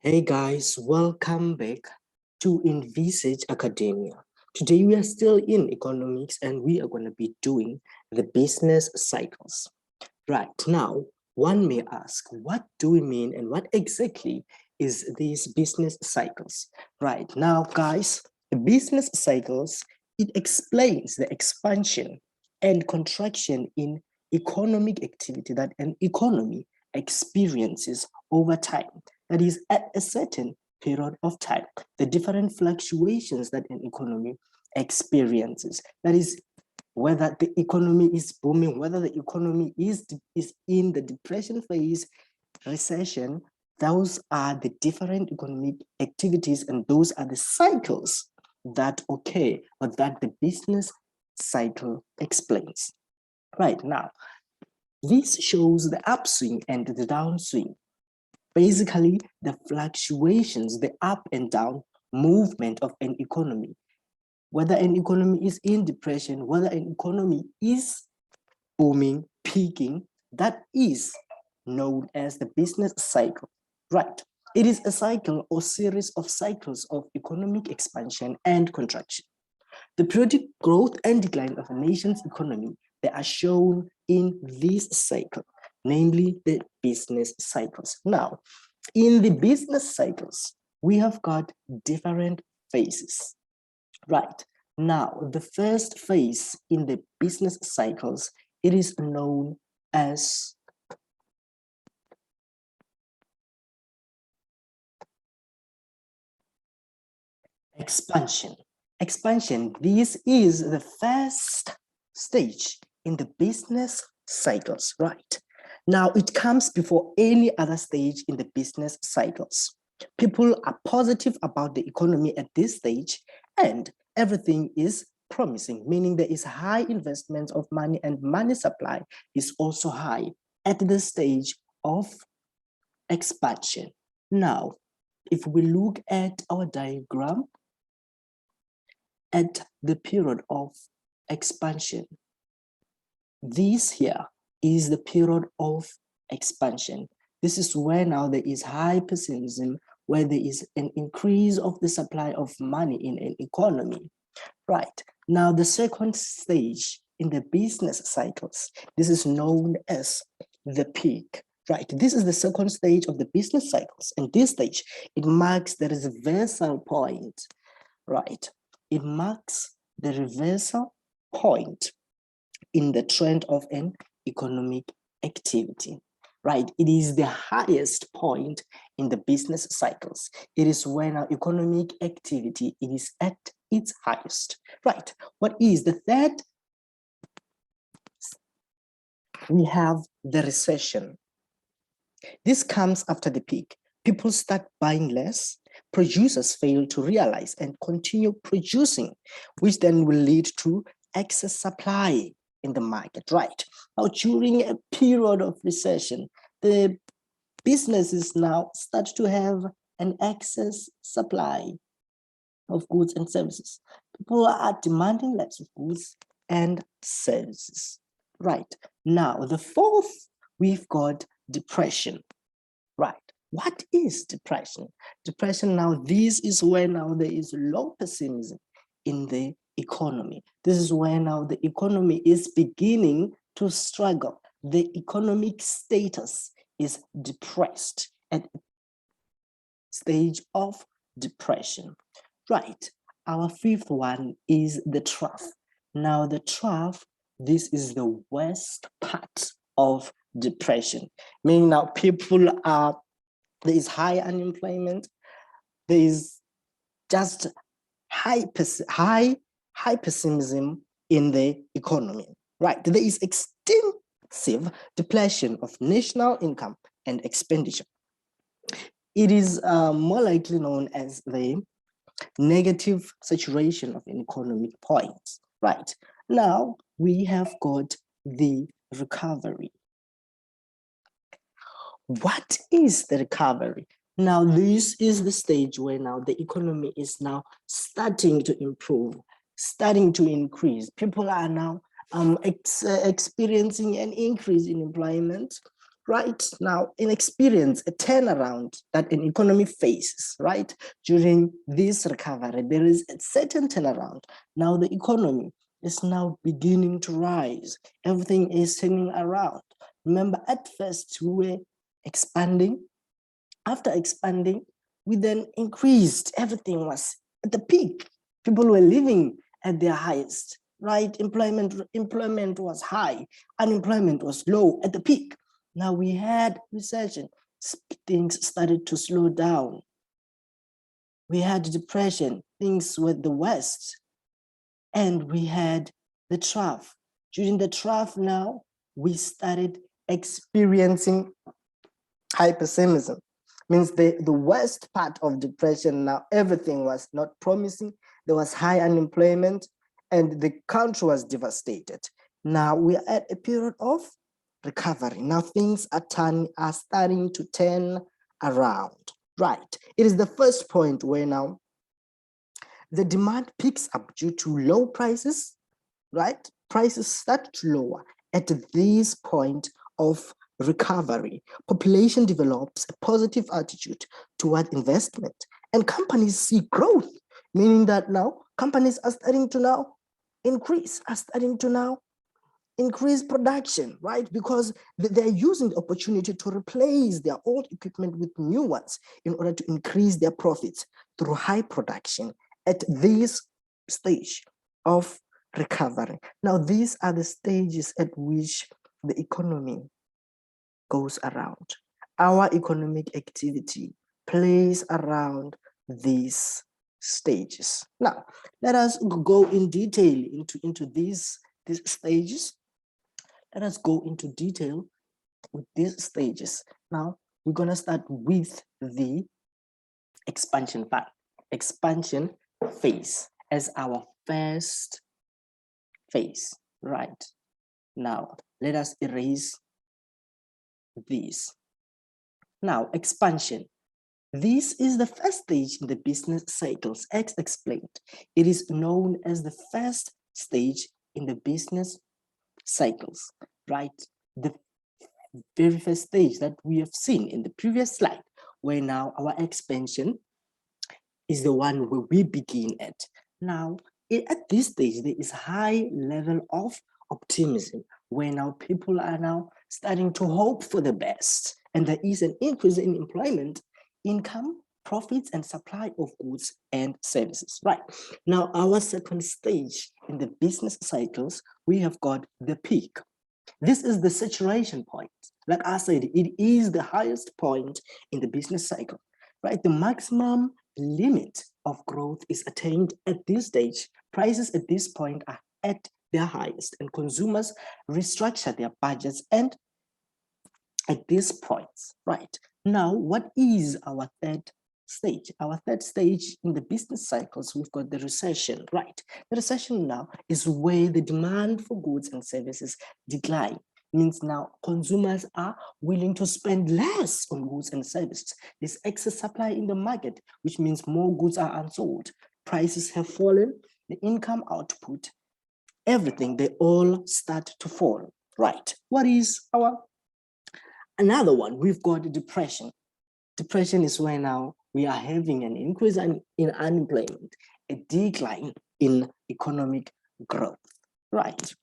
Hey guys, welcome back to Envisage Academia. Today we are still in economics and we are going to be doing the business cycles. Right now, one may ask, what do we mean and what exactly is these business cycles? Right now, guys, the business cycles, it explains the expansion and contraction in economic activity that an economy experiences over time. That is at a certain period of time, the different fluctuations that an economy experiences. That is whether the economy is booming, whether the economy is in the depression phase, recession, those are the different economic activities and those are the cycles that occur or that the business cycle explains. Right now, this shows the upswing and the downswing. Basically, the fluctuations, the up and down movement of an economy, whether an economy is in depression, whether an economy is booming, peaking, that is known as the business cycle, right? It is a cycle or series of cycles of economic expansion and contraction. The periodic growth and decline of a nation's economy, they are shown in this cycle, namely the business cycles. Now, in the business cycles, we have got different phases. Right. Now, the first phase in the business cycles, it is known as expansion. Expansion, this is the first stage in the business cycles, right? Now, it comes before any other stage in the business cycles. People are positive about the economy at this stage, and everything is promising, meaning there is high investment of money and money supply is also high at the stage of expansion. Now, if we look at our diagram at the period of expansion, this here is the period of expansion. This is where now there is high pessimism, where there is an increase of the supply of money in an economy. Right. Now, the second stage in the business cycles, this is known as the peak. Right. This is the second stage of the business cycles. And this stage, it marks the reversal point. Right. It marks the reversal point in the trend of an economic activity. Right. It is the highest point in the business cycles. It is when our economic activity it is at its highest. Right. What is the third? We have the recession. This comes after the peak. People start buying less. Producers fail to realize and continue producing, which then will lead to excess supply in the market, right? Now, during a period of recession, the businesses now start to have an excess supply of goods and services. People are demanding less of goods and services, right? Now, the fourth, we've got depression, right? What is depression? Depression now, this is where now there is low pessimism in the economy. This is where now the economy is beginning to struggle. The economic status is depressed at stage of depression. Right. Our fifth one is the trough. Now the trough, this is the worst part of depression. Meaning now people are, there is high unemployment, there is just high pessimism in the economy, right? There is extensive depletion of national income and expenditure. It is more likely known as the negative saturation of an economic point, right? Now we have got the recovery. What is the recovery? Now, this is the stage where now the economy is now starting to improve, starting to increase. People are now experiencing an increase in employment, right? Now, in experience, a turnaround that an economy faces, right? During this recovery, there is a certain turnaround. Now, the economy is now beginning to rise. Everything is turning around. Remember, at first, we were expanding. After expanding, we then increased. Everything was at the peak. People were living at their highest, right? Employment was high. Unemployment was low at the peak. Now we had recession. Things started to slow down. We had depression. Things were the worst. And we had the trough. During the trough now, we started experiencing high pessimism. Means the worst part of depression now, everything was not promising. There was high unemployment and the country was devastated. Now we are at a period of recovery. Now things are starting to turn around, right? It is the first point where now the demand picks up due to low prices, right? Prices start to lower at this point of recovery. Population develops a positive attitude toward investment and companies see growth, meaning that now companies are starting to now increase production, right? Because they're using the opportunity to replace their old equipment with new ones in order to increase their profits through high production at this stage of recovery. Now, these are the stages at which the economy goes around. Our economic activity plays around these stages. Now, let us go in detail into these stages. Let us go into detail with these stages. Now, we're going to start with the expansion phase as our first phase, right? Now, let us erase this. Now, expansion. This is the first stage in the business cycles, as explained. It is known as the first stage in the business cycles, right? The very first stage that we have seen in the previous slide, where now our expansion is the one where we begin at. Now, at this stage, there is high level of optimism, where now people are now starting to hope for the best. And there is an increase in employment, income, profits, and supply of goods and services, right? Now, our second stage in the business cycles, we have got the peak. This is the saturation point. Like I said, it is the highest point in the business cycle, right? The maximum limit of growth is attained at this stage. Prices at this point are at their highest and consumers restructure their budgets and at this point, right? Now, what is our third stage? Our third stage in the business cycles, we've got the recession, right? The recession now is where the demand for goods and services decline. Means now consumers are willing to spend less on goods and services. There's excess supply in the market, which means more goods are unsold. Prices have fallen, the income output, everything, they all start to fall, right? What is another one? We've got depression. Depression is where now we are having an increase in unemployment, a decline in economic growth, right?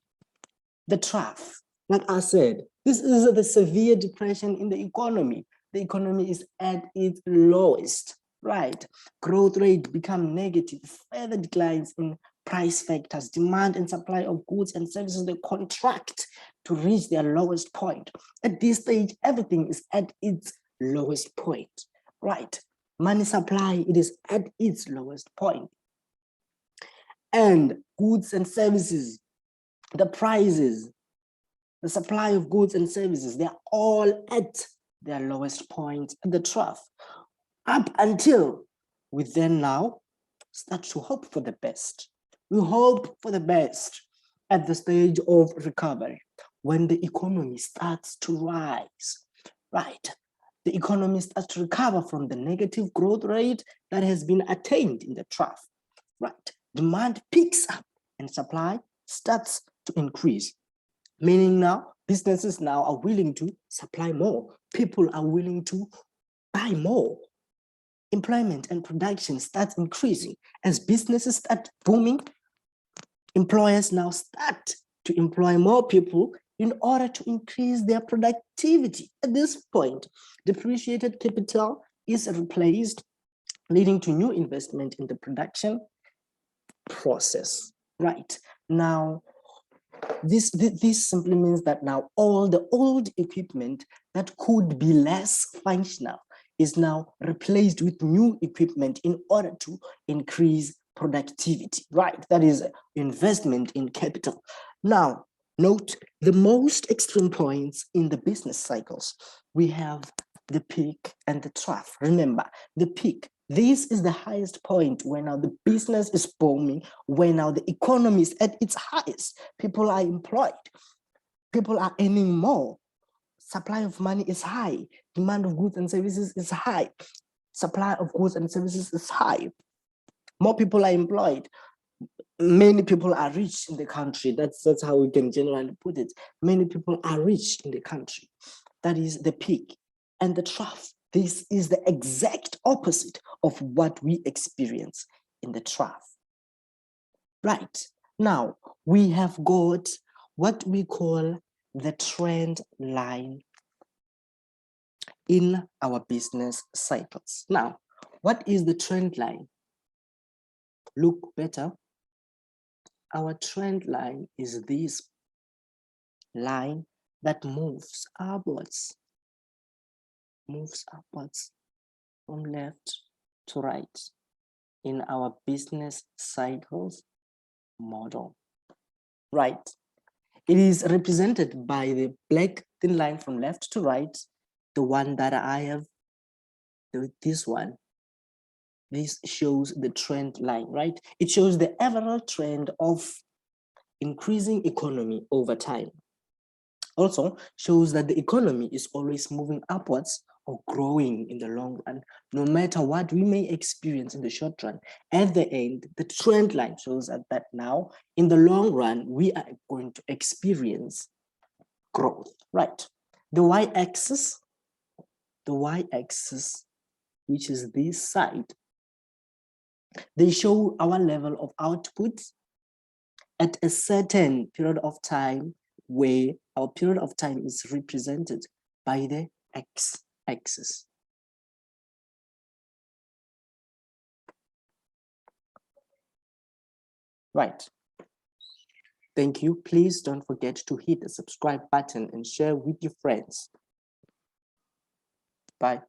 The trough, like I said, this is the severe depression in the economy. The economy is at its lowest, right? Growth rate become negative, further declines in price factors, demand and supply of goods and services, they contract to reach their lowest point. At this stage, everything is at its lowest point, right? Money supply, it is at its lowest point. And goods and services, the prices, the supply of goods and services, they're all at their lowest point at the trough, up until we then now start to hope for the best. We hope for the best at the stage of recovery, when the economy starts to rise, right? The economy starts to recover from the negative growth rate that has been attained in the trough, right? Demand picks up and supply starts to increase. Meaning now, businesses now are willing to supply more. People are willing to buy more. Employment and production starts increasing. As businesses start booming, employers now start to employ more people in order to increase their productivity. At this point, depreciated capital is replaced, leading to new investment in the production process. Right. Now, this simply means that now all the old equipment that could be less functional is now replaced with new equipment in order to increase productivity, right? That is investment in capital. Now, note the most extreme points in the business cycles. We have the peak and the trough. Remember, the peak, this is the highest point when now the business is booming, when now the economy is at its highest. People are employed, people are earning more, supply of money is high, demand of goods and services is high, supply of goods and services is high, more people are employed, many people are rich in the country. That's how we can generally put it. Many people are rich in the country. That is the peak. And the trough, this is the exact opposite of what we experience in the trough. Right. Now, we have got what we call the trend line in our business cycles. Now, what is the trend line? Look better. Our trend line is this line that moves upwards from left to right in our business cycles model, right? It is represented by the black thin line from left to right, the one that I have, this one. This shows the trend line, right? It shows the overall trend of increasing economy over time. Also shows that the economy is always moving upwards or growing in the long run, no matter what we may experience in the short run. At the end, the trend line shows that now in the long run, we are going to experience growth, right? The y-axis, which is this side, they show our level of output at a certain period of time, where our period of time is represented by the x-axis. Right. Thank you. Please don't forget to hit the subscribe button and share with your friends. Bye.